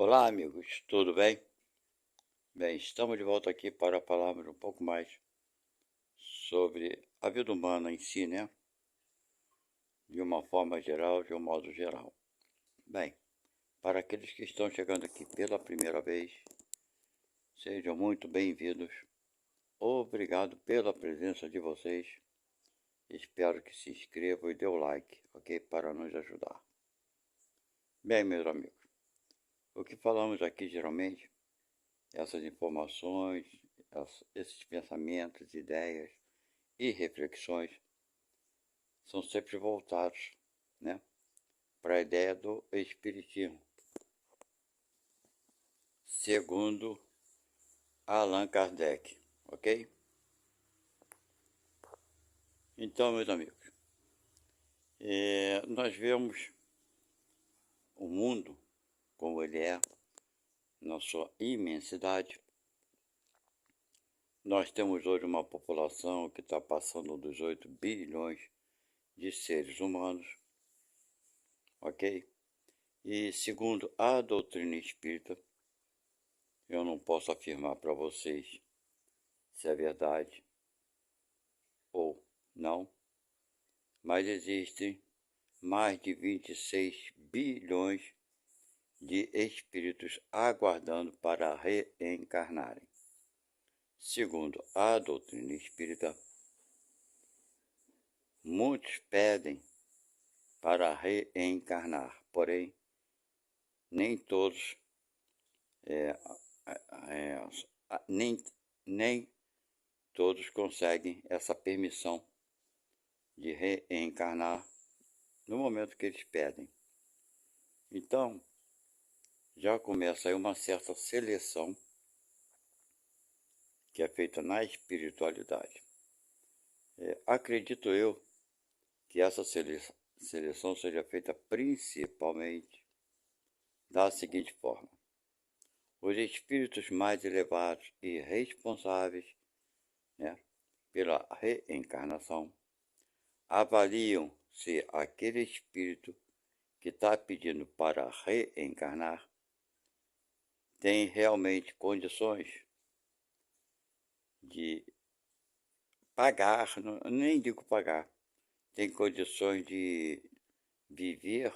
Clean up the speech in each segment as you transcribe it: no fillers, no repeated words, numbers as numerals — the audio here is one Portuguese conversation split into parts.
Olá, amigos, tudo bem? Bem, estamos de volta aqui para falarmos um pouco mais sobre a vida humana em si, né? De uma forma geral, de um modo geral. Bem, para aqueles que estão chegando aqui pela primeira vez, sejam muito bem-vindos. Obrigado pela presença de vocês. Espero que se inscrevam e dê o like, ok? Para nos ajudar. Bem, meus amigos, o que falamos aqui geralmente, essas informações, esses pensamentos, ideias e reflexões são sempre voltados, né, para a ideia do espiritismo, segundo Allan Kardec, ok? Então, meus amigos, nós vemos o mundo como ele é, na sua imensidade. Nós temos hoje uma população que está passando dos 8 bilhões de seres humanos, ok? E segundo a doutrina espírita, eu não posso afirmar para vocês se é verdade ou não, mas existem mais de 26 bilhões de espíritos aguardando para reencarnarem. Segundo a doutrina espírita, muitos pedem para reencarnar, porém, nem todos, nem todos conseguem essa permissão de reencarnar no momento que eles pedem. Então, já começa aí uma certa seleção que é feita na espiritualidade. Acredito eu que essa seleção seja feita principalmente da seguinte forma: os espíritos mais elevados e responsáveis, né, pela reencarnação avaliam se aquele espírito que está pedindo para reencarnar tem realmente condições de pagar, nem digo pagar, tem condições de viver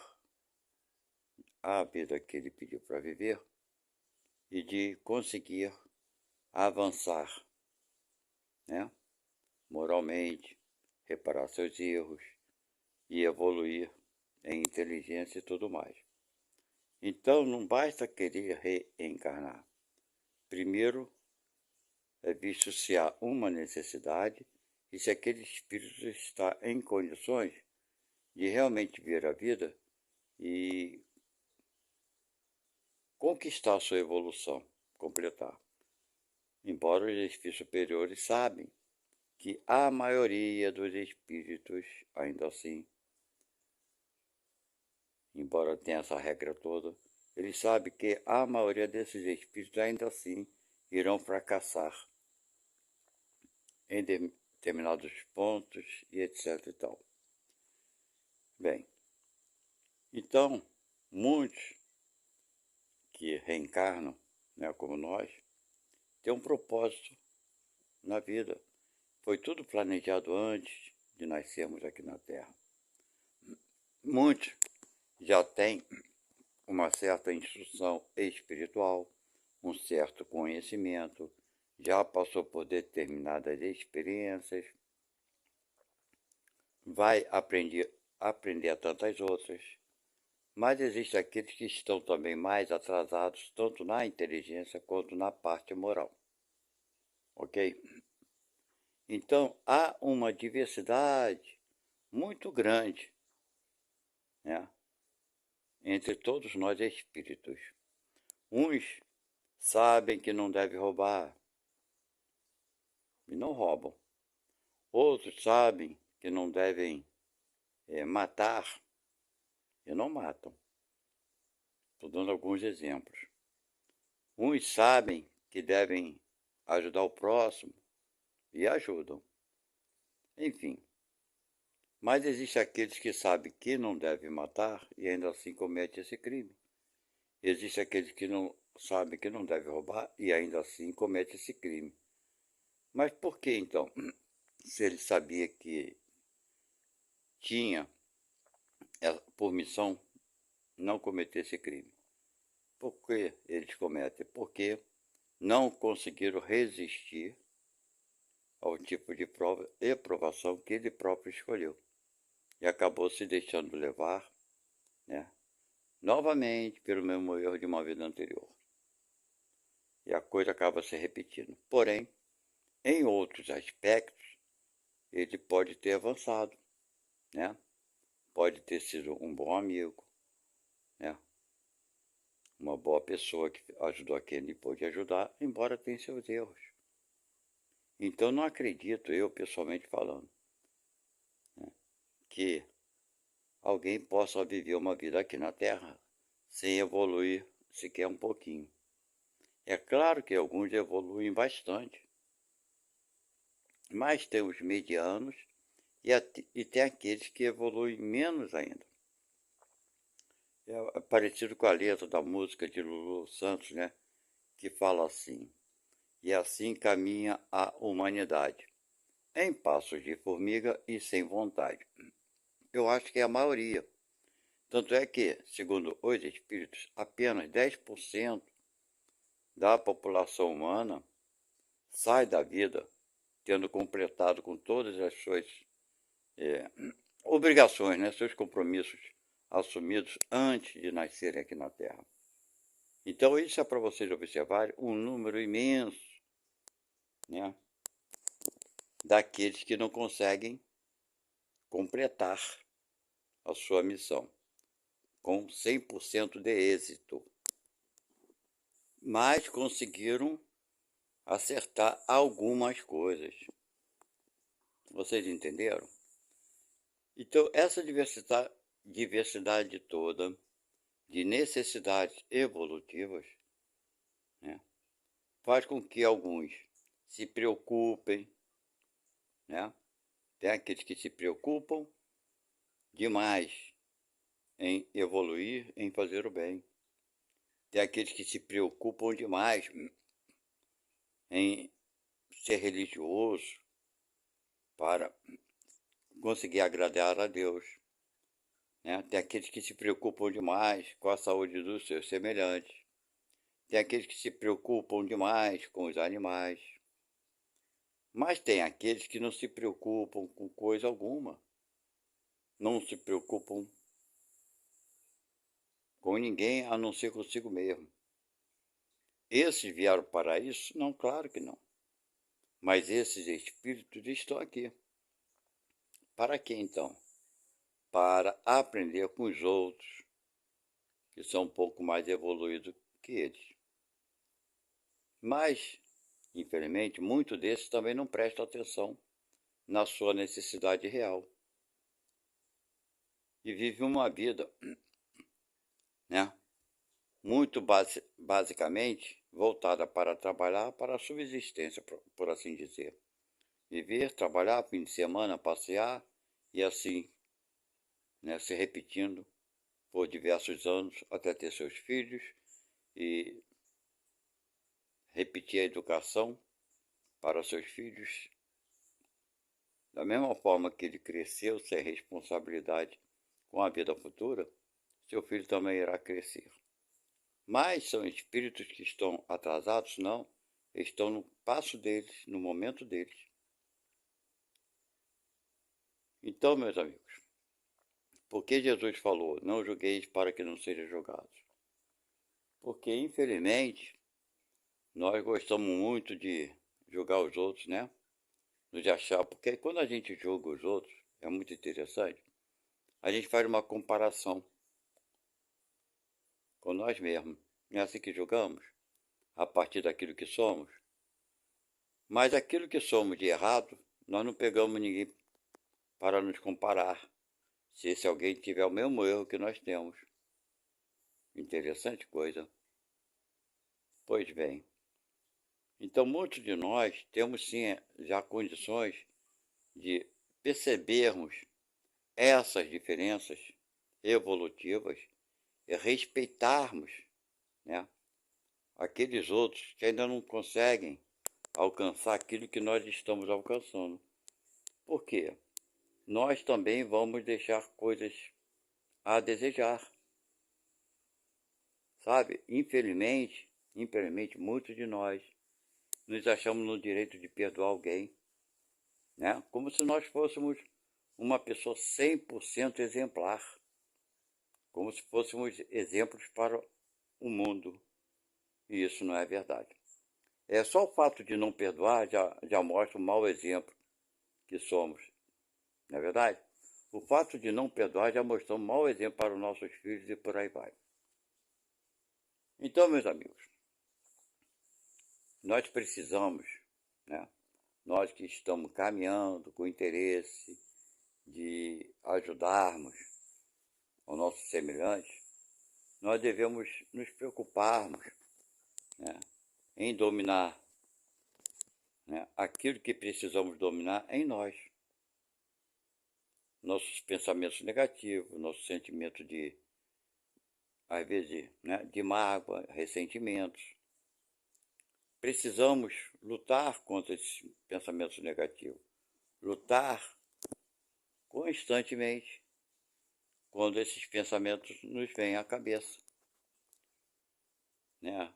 a vida que ele pediu para viver e de conseguir avançar, né, moralmente, reparar seus erros e evoluir em inteligência e tudo mais. Então, não basta querer reencarnar. Primeiro, é visto se há uma necessidade e se aquele espírito está em condições de realmente ver a vida e conquistar sua evolução, completar. Embora os espíritos superiores sabem que a maioria dos espíritos, ainda assim, embora tenha essa regra toda, eles sabem que a maioria desses espíritos, ainda assim, irão fracassar em determinados pontos e etc e tal. Bem, então, muitos que reencarnam, né, como nós, têm um propósito na vida. Foi tudo planejado antes de nascermos aqui na Terra. Muitos já têm uma certa instrução espiritual, um certo conhecimento, já passou por determinadas experiências, vai aprender a tantas outras, mas existem aqueles que estão também mais atrasados, tanto na inteligência quanto na parte moral. Ok? Então, há uma diversidade muito grande, né, entre todos nós espíritos. Uns sabem que não deve roubar e não roubam. Outros sabem que não devem matar e não matam. Estou dando alguns exemplos. Uns sabem que devem ajudar o próximo e ajudam. Enfim. Mas existem aqueles que sabem que não devem matar e ainda assim cometem esse crime. Existem aqueles que não sabem que não deve roubar e ainda assim comete esse crime. Mas por que então? Se ele sabia que tinha por missão não cometer esse crime. Por que eles cometem? Porque não conseguiram resistir ao tipo de prova e provação que ele próprio escolheu. E acabou se deixando levar, né, novamente pelo mesmo erro de uma vida anterior. E a coisa acaba se repetindo. Porém, em outros aspectos, ele pode ter avançado, né? Pode ter sido um bom amigo, né? Uma boa pessoa que ajudou a quem ele pôde ajudar, embora tenha seus erros. Então não acredito, eu pessoalmente falando, né, que alguém possa viver uma vida aqui na Terra sem evoluir sequer um pouquinho. É claro que alguns evoluem bastante, mas tem os medianos e tem aqueles que evoluem menos ainda. É parecido com a letra da música de Lulu Santos, né? Que fala assim: e assim caminha a humanidade, em passos de formiga e sem vontade. Eu acho que é a maioria. Tanto é que, segundo os espíritos, apenas 10% da população humana sai da vida tendo completado com todas as suas é, obrigações, né, seus compromissos assumidos antes de nascerem aqui na Terra. Então isso é para vocês observarem um número imenso, né, daqueles que não conseguem completar a sua missão com 100% de êxito, mas conseguiram acertar algumas coisas. Vocês entenderam? Então, essa diversidade toda de necessidades evolutivas, né, faz com que alguns se preocupem, né? Tem aqueles que se preocupam demais em evoluir, em fazer o bem. Tem aqueles que se preocupam demais em ser religioso para conseguir agradar a Deus, né? Tem aqueles que se preocupam demais com a saúde dos seus semelhantes. Tem aqueles que se preocupam demais com os animais. Mas tem aqueles que não se preocupam com coisa alguma. Não se preocupam com ninguém a não ser consigo mesmo. Esses vieram para isso? Não, claro que não. Mas esses espíritos estão aqui. Para quê então? Para aprender com os outros, que são um pouco mais evoluídos que eles. Mas, infelizmente, muitos desses também não prestam atenção na sua necessidade real. E vivem uma vida, né, muito basicamente voltada para trabalhar para a subsistência, por assim dizer. Viver, trabalhar, fim de semana, passear e assim, né, se repetindo por diversos anos até ter seus filhos e repetir a educação para seus filhos da mesma forma que ele cresceu sem responsabilidade com a vida futura, seu filho também irá crescer. Mas são espíritos que estão atrasados? Não. Estão no passo deles, no momento deles. Então, meus amigos, por que Jesus falou, não julgueis para que não sejam julgados? Porque, infelizmente, nós gostamos muito de julgar os outros, né? Nos achar, porque quando a gente julga os outros, é muito interessante, a gente faz uma comparação com nós mesmos. Não é assim que julgamos? A partir daquilo que somos? Mas aquilo que somos de errado, nós não pegamos ninguém para nos comparar, se esse alguém tiver o mesmo erro que nós temos. Interessante coisa. Pois bem, então muitos de nós temos sim já condições de percebermos essas diferenças evolutivas e respeitarmos né? Aqueles outros que ainda não conseguem alcançar aquilo que nós estamos alcançando. Por quê? Nós também vamos deixar coisas a desejar, sabe? Infelizmente, muitos de nós nos achamos no direito de perdoar alguém, né? Como se nós fôssemos uma pessoa 100% exemplar, como se fôssemos exemplos para o mundo. E isso não é verdade. É só o fato de não perdoar já mostra o mau exemplo que somos, não é verdade? O fato de não perdoar já mostrou um mau exemplo para os nossos filhos e por aí vai. Então, meus amigos, nós precisamos, né? Nós que estamos caminhando com interesse de ajudarmos o nosso semelhante, nós devemos nos preocuparmos, né, em dominar, né, aquilo que precisamos dominar em nós. Nossos pensamentos negativos, nosso sentimento de, às vezes, né, de mágoa, ressentimentos. Precisamos lutar contra esses pensamentos negativos. Lutar constantemente quando esses pensamentos nos vêm à cabeça, né?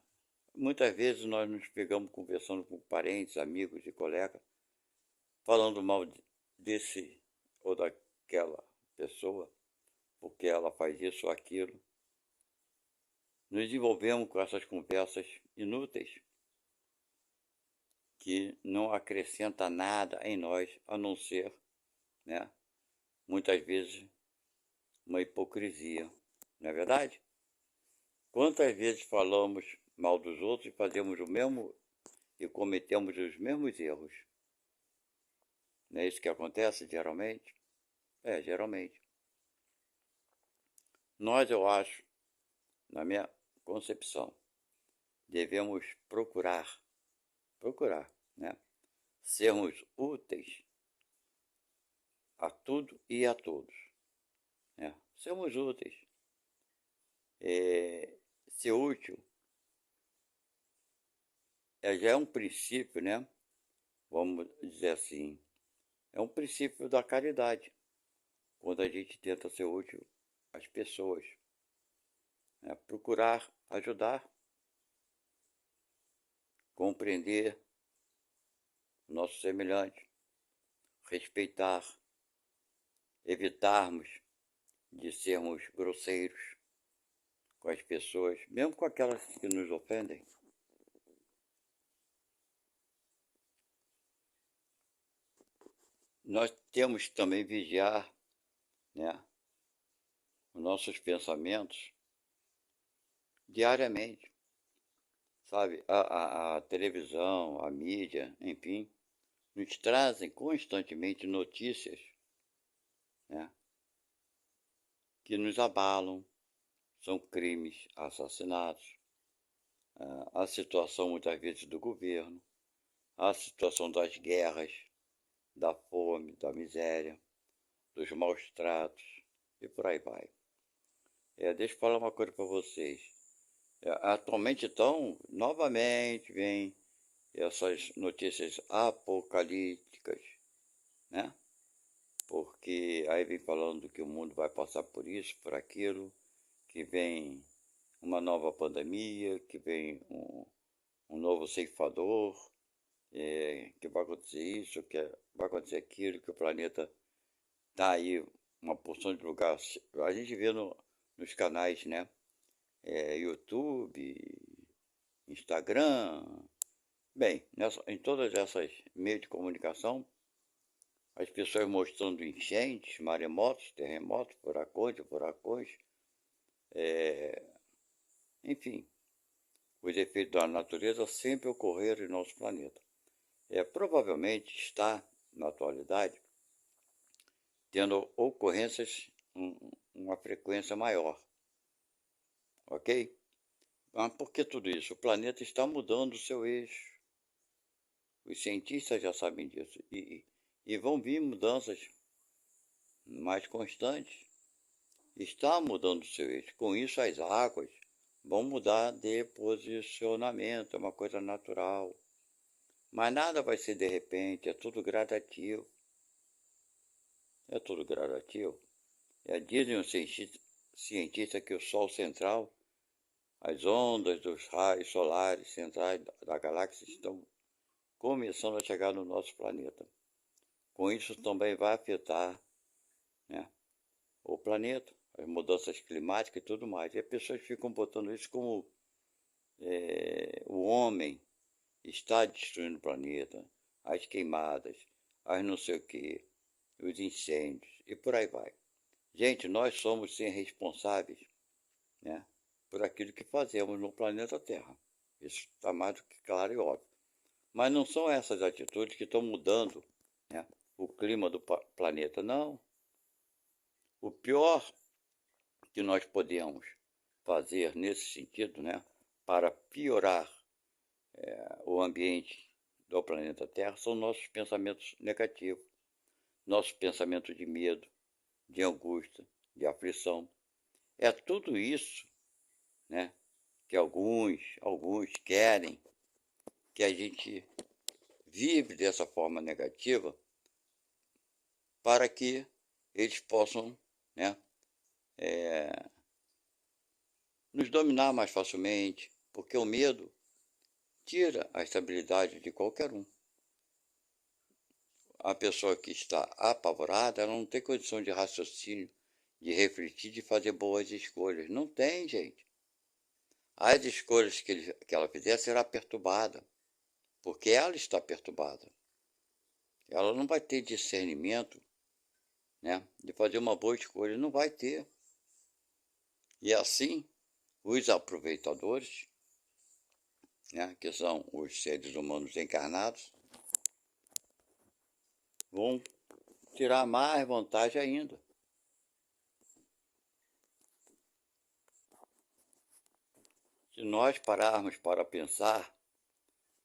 Muitas vezes nós nos pegamos conversando com parentes, amigos e colegas, falando mal desse ou daquela pessoa, porque ela faz isso ou aquilo. Nos envolvemos com essas conversas inúteis, que não acrescenta nada em nós, a não ser, né, muitas vezes, uma hipocrisia, não é verdade? Quantas vezes falamos mal dos outros e fazemos o mesmo e cometemos os mesmos erros? Não é isso que acontece geralmente? Geralmente. Nós, eu acho, na minha concepção, devemos procurar, né, sermos úteis a tudo e a todos, né? Sermos úteis. Ser útil já é um princípio, né? Vamos dizer assim, é um princípio da caridade, quando a gente tenta ser útil às pessoas, né? Procurar ajudar, compreender o nosso semelhante, respeitar, evitarmos de sermos grosseiros com as pessoas, mesmo com aquelas que nos ofendem. Nós temos também vigiar, né, os nossos pensamentos diariamente, sabe? A televisão, a mídia, enfim, nos trazem constantemente notícias, né, que nos abalam. São crimes, assassinatos, a situação muitas vezes do governo, a situação das guerras, da fome, da miséria, dos maus tratos e por aí vai. Deixa eu falar uma coisa para vocês. Atualmente, então, novamente vem essas notícias apocalípticas, né? Porque aí vem falando que o mundo vai passar por isso, por aquilo, que vem uma nova pandemia, que vem um novo ceifador, que vai acontecer isso, que vai acontecer aquilo, que o planeta está aí, uma porção de lugares. A gente vê nos canais, né? YouTube, Instagram, bem, em todas essas meios de comunicação, as pessoas mostrando enchentes, maremotos, terremotos, furacões, enfim, os efeitos da natureza sempre ocorreram em nosso planeta. Provavelmente está, na atualidade, tendo ocorrências uma frequência maior, ok? Mas por que tudo isso? O planeta está mudando o seu eixo. Os cientistas já sabem disso. E vão vir mudanças mais constantes. Está mudando o seu eixo. Com isso, as águas, vão mudar de posicionamento, é uma coisa natural. Mas nada vai ser de repente, é tudo gradativo. É tudo gradativo. Dizem os cientistas que o Sol central, as ondas dos raios solares centrais da galáxia estão começando a chegar no nosso planeta. Com isso também vai afetar, né, o planeta, as mudanças climáticas e tudo mais. E as pessoas ficam botando isso como o homem está destruindo o planeta, as queimadas, as não sei o que, os incêndios e por aí vai. Gente, nós somos sim responsáveis, né, por aquilo que fazemos no planeta Terra. Isso está mais do que claro e óbvio. Mas não são essas atitudes que estão mudando, né, o clima do planeta, não. O pior que nós podemos fazer nesse sentido, né, para piorar o ambiente do planeta Terra, são nossos pensamentos negativos, nossos pensamentos de medo, de angústia, de aflição. É tudo isso, né, que alguns querem que a gente vive dessa forma negativa para que eles possam, né, nos dominar mais facilmente, porque o medo tira a estabilidade de qualquer um. A pessoa que está apavorada, ela não tem condição de raciocínio, de refletir, de fazer boas escolhas. Não tem, gente. As escolhas que ela fizer será perturbada, porque ela está perturbada. Ela não vai ter discernimento, né, de fazer uma boa escolha, não vai ter. E assim, os aproveitadores, né, que são os seres humanos encarnados, vão tirar mais vantagem ainda. Se nós pararmos para pensar,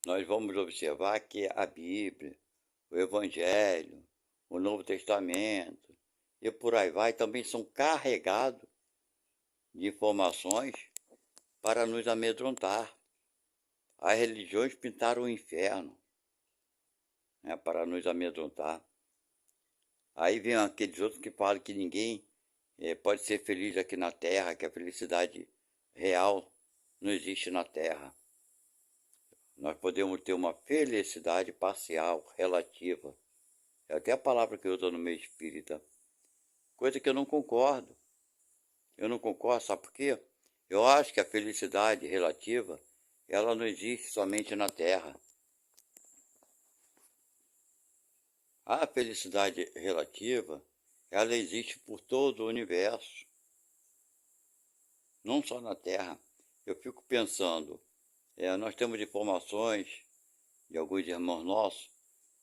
nós vamos observar que a Bíblia, o Evangelho, o Novo Testamento e por aí vai, também são carregados de informações para nos amedrontar. As religiões pintaram o inferno, né, para nos amedrontar. Aí vem aqueles outros que falam que ninguém pode ser feliz aqui na Terra, que a felicidade real não existe na Terra. Nós podemos ter uma felicidade parcial, relativa. É até a palavra que eu uso no meio espírita. Coisa que eu não concordo. Eu não concordo, sabe por quê? Eu acho que a felicidade relativa, ela não existe somente na Terra. A felicidade relativa, ela existe por todo o universo. Não só na Terra. Eu fico pensando, nós temos informações de alguns irmãos nossos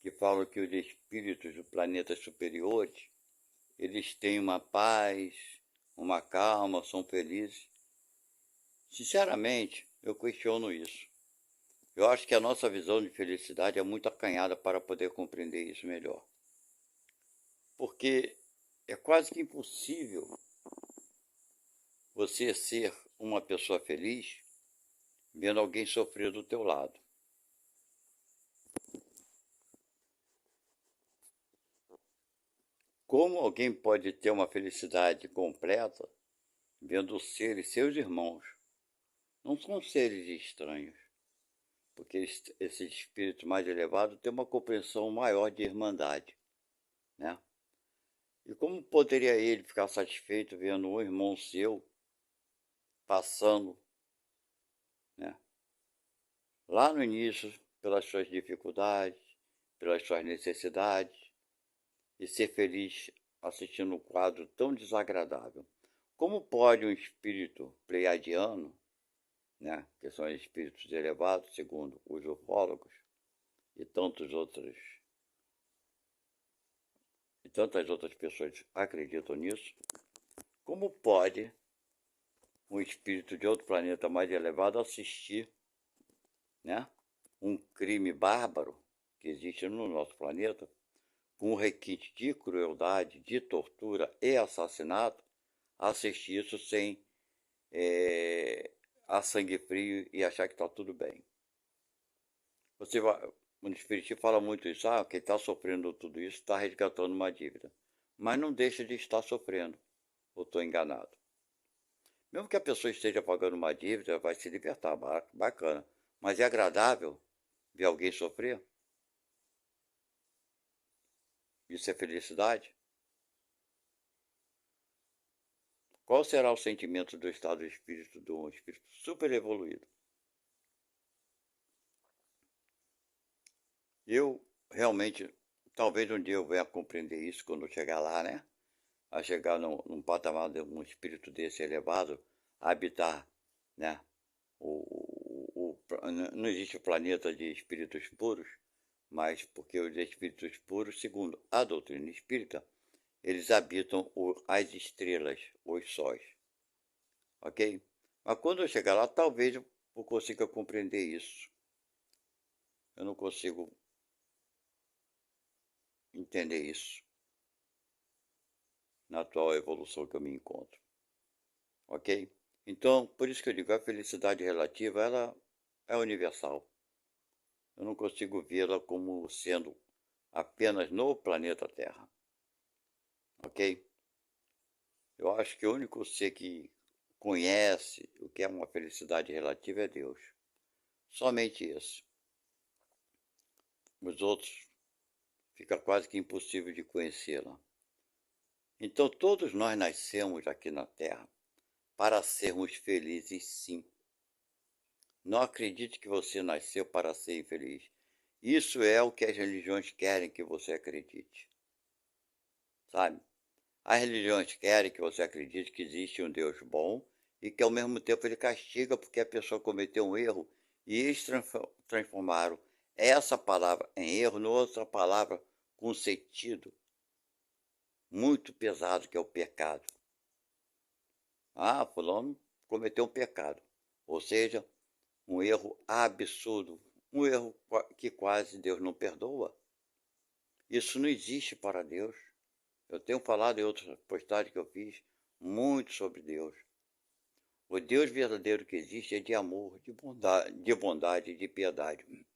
que falam que os espíritos dos planetas superiores, eles têm uma paz, uma calma, são felizes. Sinceramente, eu questiono isso. Eu acho que a nossa visão de felicidade é muito acanhada para poder compreender isso melhor. Porque é quase que impossível você ser uma pessoa feliz vendo alguém sofrer do teu lado. Como alguém pode ter uma felicidade completa vendo os seres, seus irmãos? Não são seres estranhos, porque esse espírito mais elevado tem uma compreensão maior de irmandade, né? E como poderia ele ficar satisfeito vendo um irmão seu passando, né, lá no início, pelas suas dificuldades, pelas suas necessidades, e ser feliz assistindo um quadro tão desagradável? Como pode um espírito pleiadiano, né, que são espíritos elevados, segundo os ufólogos e tantas outras pessoas acreditam nisso, como pode um espírito de outro planeta mais elevado assistir, né, um crime bárbaro que existe no nosso planeta, com um requinte de crueldade, de tortura e assassinato, assistir isso sem a sangue frio e achar que está tudo bem. Você vai, o Espiritismo fala muito isso, quem está sofrendo tudo isso está resgatando uma dívida. Mas não deixa de estar sofrendo, ou estou enganado. Mesmo que a pessoa esteja pagando uma dívida, vai se libertar, bacana. Mas é agradável ver alguém sofrer? Isso é felicidade? Qual será o sentimento do estado de espírito de um espírito super evoluído? Eu realmente, talvez um dia eu venha a compreender isso quando eu chegar lá, né? A chegar num patamar de um espírito desse elevado, a habitar, né? Não existe o planeta de espíritos puros, mas porque os espíritos puros, segundo a doutrina espírita, eles habitam as estrelas, os sóis, ok? Mas quando eu chegar lá, talvez eu consiga compreender isso. Eu não consigo entender isso na atual evolução que eu me encontro, ok? Então, por isso que eu digo, a felicidade relativa, ela é universal. Eu não consigo vê-la como sendo apenas no planeta Terra, ok? Eu acho que o único ser que conhece o que é uma felicidade relativa é Deus. Somente esse. Os outros fica quase que impossível de conhecê-la. Então todos nós nascemos aqui na Terra para sermos felizes, sim. Não acredite que você nasceu para ser infeliz. Isso é o que as religiões querem que você acredite. Sabe? As religiões querem que você acredite que existe um Deus bom e que ao mesmo tempo ele castiga porque a pessoa cometeu um erro e eles transformaram essa palavra em erro numa outra palavra com sentido muito pesado, que é o pecado. Fulano cometeu um pecado, ou seja, um erro absurdo, um erro que quase Deus não perdoa. Isso não existe para Deus. Eu tenho falado em outras postagens que eu fiz muito sobre Deus. O Deus verdadeiro que existe é de amor, de bondade, de piedade,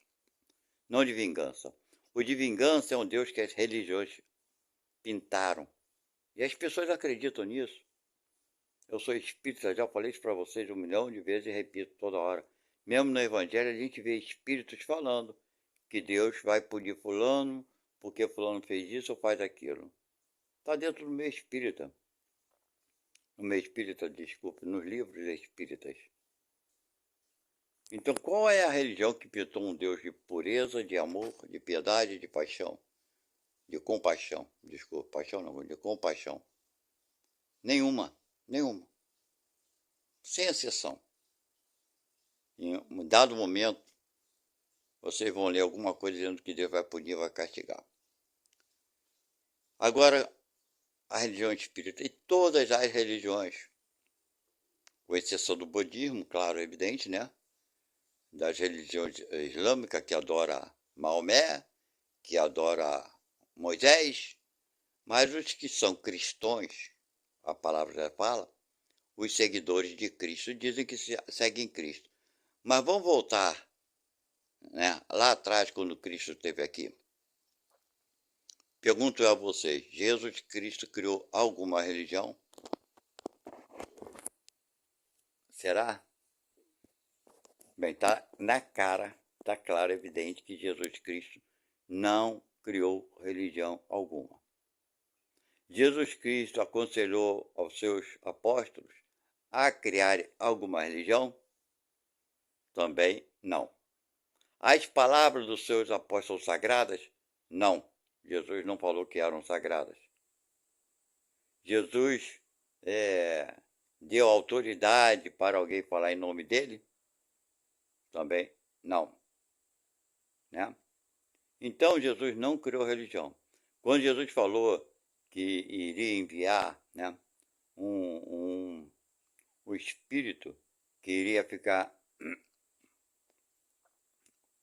não de vingança. O de vingança é um Deus que as religiões pintaram. E as pessoas acreditam nisso. Eu sou espírita, já falei isso para vocês 1 milhão de vezes e repito toda hora. Mesmo no Evangelho a gente vê espíritos falando que Deus vai punir fulano porque fulano fez isso ou faz aquilo. Está dentro do meio espírita. No meio espírita, desculpe, nos livros espíritas. Então qual é a religião que pintou um Deus de pureza, de amor, de piedade, de paixão? De compaixão, desculpa, paixão não, de compaixão. Nenhuma, nenhuma. Sem exceção. Em um dado momento, vocês vão ler alguma coisa dizendo que Deus vai punir, vai castigar. Agora, a religião espírita e todas as religiões, com exceção do budismo, claro, evidente, né? Das religiões islâmicas que adora Maomé, que adora Moisés, mas os que são cristãos, a palavra já fala, os seguidores de Cristo dizem que seguem Cristo. Mas vamos voltar, né, lá atrás, quando Cristo esteve aqui. Pergunto a vocês, Jesus Cristo criou alguma religião? Será? Bem, está na cara, está claro, evidente que Jesus Cristo não criou religião alguma. Jesus Cristo aconselhou aos seus apóstolos a criar alguma religião? Também não. As palavras dos seus apóstolos sagradas? Não. Jesus não falou que eram sagradas. Jesus deu autoridade para alguém falar em nome dele? Também não. Né? Então Jesus não criou religião. Quando Jesus falou que iria enviar, né, um espírito que iria ficar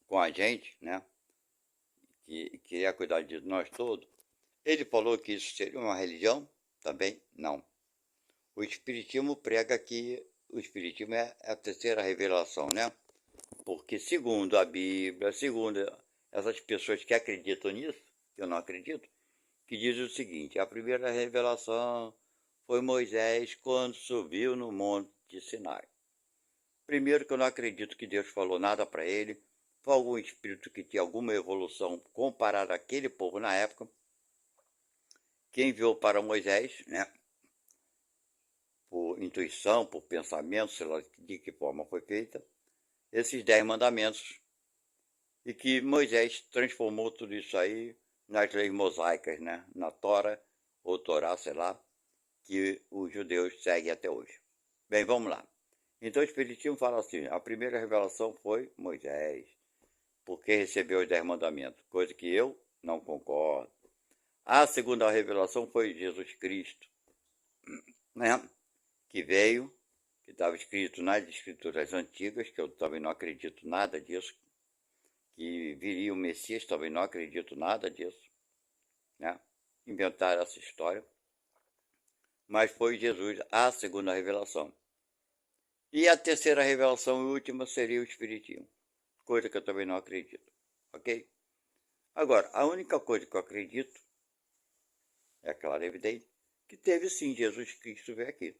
com a gente, né, que queria cuidar de nós todos, ele falou que isso seria uma religião? Também não. O Espiritismo prega que o Espiritismo é a terceira revelação, né? Porque segundo a Bíblia, segundo essas pessoas que acreditam nisso, que eu não acredito, que diz o seguinte: a primeira revelação foi Moisés quando subiu no Monte Sinai. Primeiro que eu não acredito que Deus falou nada para ele, foi algum espírito que tinha alguma evolução comparado àquele povo na época, que enviou para Moisés, né? Por intuição, por pensamento, sei lá de que forma foi feita, esses 10 mandamentos, e que Moisés transformou tudo isso aí nas leis mosaicas, né? Na Tora, ou Torá, sei lá, que os judeus seguem até hoje. Bem, vamos lá. Então o Espiritismo fala assim: a primeira revelação foi Moisés, porque recebeu os 10 mandamentos, coisa que eu não concordo. A segunda revelação foi Jesus Cristo, né? Que veio, que estava escrito nas escrituras antigas, que eu também não acredito nada disso, que viria o Messias, também não acredito nada disso, né? Inventaram essa história. Mas foi Jesus a segunda revelação. E a terceira revelação e última seria o Espiritismo, coisa que eu também não acredito, ok? Agora, a única coisa que eu acredito, é claro, evidente, que teve sim Jesus Cristo veio aqui,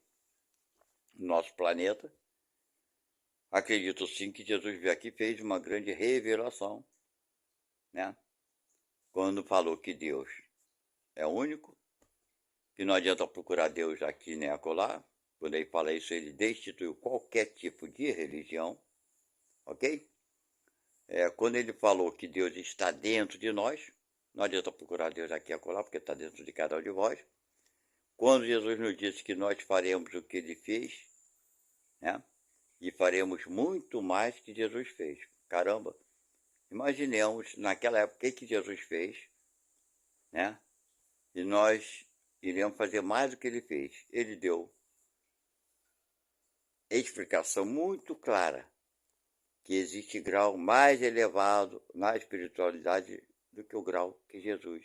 no nosso planeta. Acredito sim que Jesus veio aqui e fez uma grande revelação, né? Quando falou que Deus é único, que não adianta procurar Deus aqui nem acolá. Quando ele fala isso, ele destituiu qualquer tipo de religião, ok? Quando ele falou que Deus está dentro de nós, não adianta procurar Deus aqui e acolá, porque está dentro de cada um de vós. Quando Jesus nos disse que nós faremos o que ele fez, né? E faremos muito mais que Jesus fez. Caramba, imaginemos naquela época o que Jesus fez, né? E nós iremos fazer mais do que ele fez. Ele deu explicação muito clara que existe grau mais elevado na espiritualidade do que o grau que Jesus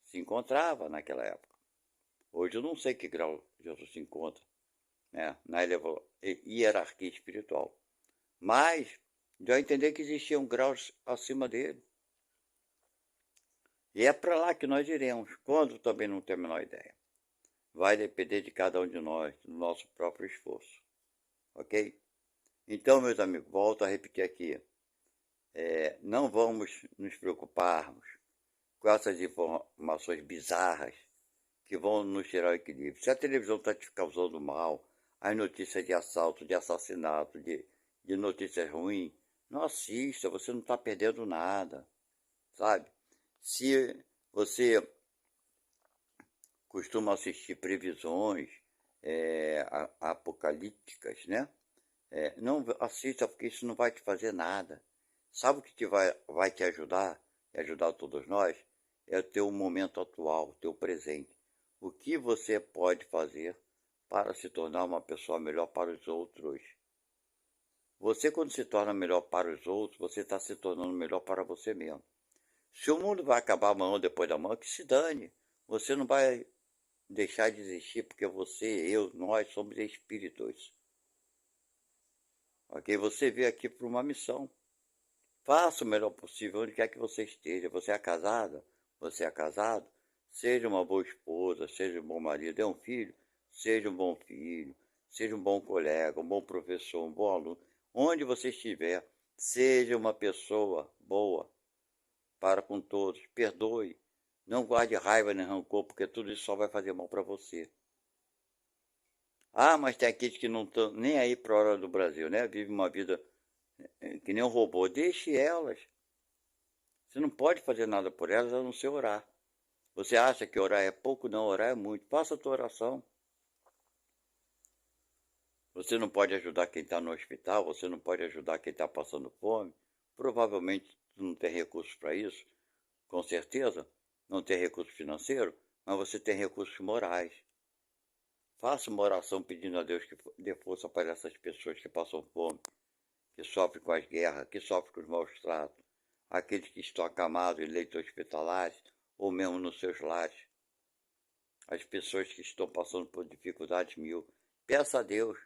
se encontrava naquela época. Hoje eu não sei que grau Jesus se encontra, né, na hierarquia espiritual, mas deu a entender que existiam graus acima dele. E é para lá que nós iremos, quando também não temos a menor ideia. Vai depender de cada um de nós, do nosso próprio esforço, ok? Então, meus amigos, volto a repetir aqui. Não vamos nos preocuparmos com essas informações bizarras que vão nos tirar o equilíbrio. Se a televisão está te causando mal, as notícias de assalto, de assassinato, de notícias ruins, não assista, você não está perdendo nada, sabe? Se você costuma assistir previsões apocalípticas, né? Não assista, porque isso não vai te fazer nada. Sabe o que vai te ajudar, e ajudar todos nós? É o teu momento atual, o teu presente. O que você pode fazer para se tornar uma pessoa melhor para os outros? Você, quando se torna melhor para os outros, você está se tornando melhor para você mesmo. Se o mundo vai acabar amanhã ou depois da manhã, que se dane. Você não vai deixar de existir, porque você, eu, nós somos espíritos. Ok? Você veio aqui por uma missão. Faça o melhor possível onde quer que você esteja. Você é casada? Você é casado? Seja uma boa esposa, seja um bom marido, é um filho, seja um bom filho, seja um bom colega, um bom professor, um bom aluno. Onde você estiver, seja uma pessoa boa para com todos. Perdoe. Não guarde raiva nem rancor, porque tudo isso só vai fazer mal para você. Ah, mas tem aqueles que não estão nem aí para a hora do Brasil, né? Vive uma vida que nem um robô. Deixe elas. Você não pode fazer nada por elas a não ser orar. Você acha que orar é pouco? Não, orar é muito. Faça a tua oração. Você não pode ajudar quem está no hospital, você não pode ajudar quem está passando fome. Provavelmente tu não tem recursos para isso, com certeza. Não tem recurso financeiro, mas você tem recursos morais. Faça uma oração pedindo a Deus que dê força para essas pessoas que passam fome, que sofrem com as guerras, que sofrem com os maus tratos, aqueles que estão acamados em leitos hospitalares ou mesmo nos seus lares, as pessoas que estão passando por dificuldades mil. Peça a Deus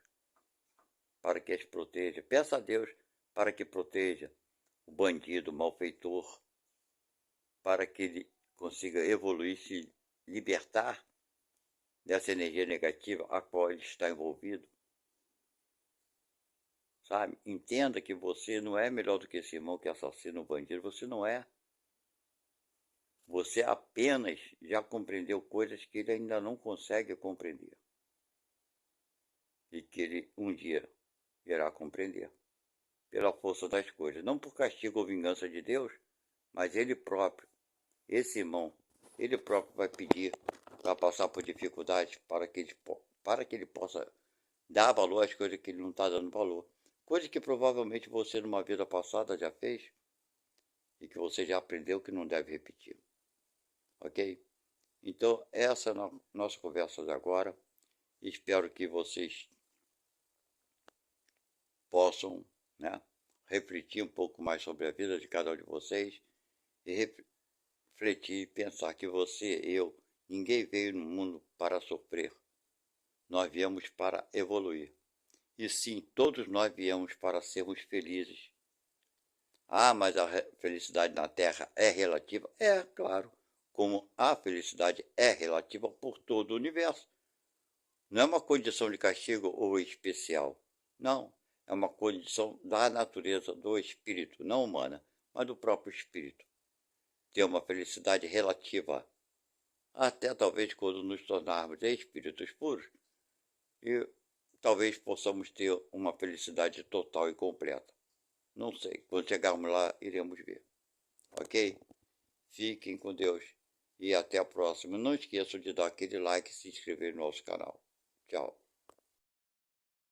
para que as proteja. Peça a Deus para que proteja o bandido, o malfeitor, para que ele consiga evoluir, se libertar dessa energia negativa a qual ele está envolvido. Sabe? Entenda que você não é melhor do que esse irmão que assassina o bandido. Você não é. Você apenas já compreendeu coisas que ele ainda não consegue compreender. E que ele um dia irá compreender. Pela força das coisas. Não por castigo ou vingança de Deus, mas ele próprio, esse irmão, ele próprio vai pedir para passar por dificuldades para que ele possa dar valor às coisas que ele não está dando valor. Coisas que provavelmente você numa vida passada já fez e que você já aprendeu que não deve repetir. Ok? Então, essa é a nossa conversa de agora. Espero que vocês possam, né, refletir um pouco mais sobre a vida de cada um de vocês e refletir e pensar que você, eu, ninguém veio no mundo para sofrer. Nós viemos para evoluir. E sim, todos nós viemos para sermos felizes. Ah, mas a felicidade na Terra é relativa? É, claro. Como a felicidade é relativa por todo o universo. Não é uma condição de castigo ou especial. Não. É uma condição da natureza do espírito, não humana, mas do próprio espírito. Ter uma felicidade relativa. Até talvez quando nos tornarmos espíritos puros, e talvez possamos ter uma felicidade total e completa. Não sei. Quando chegarmos lá, iremos ver. Ok? Fiquem com Deus e até a próxima. Não esqueçam de dar aquele like e se inscrever no nosso canal. Tchau.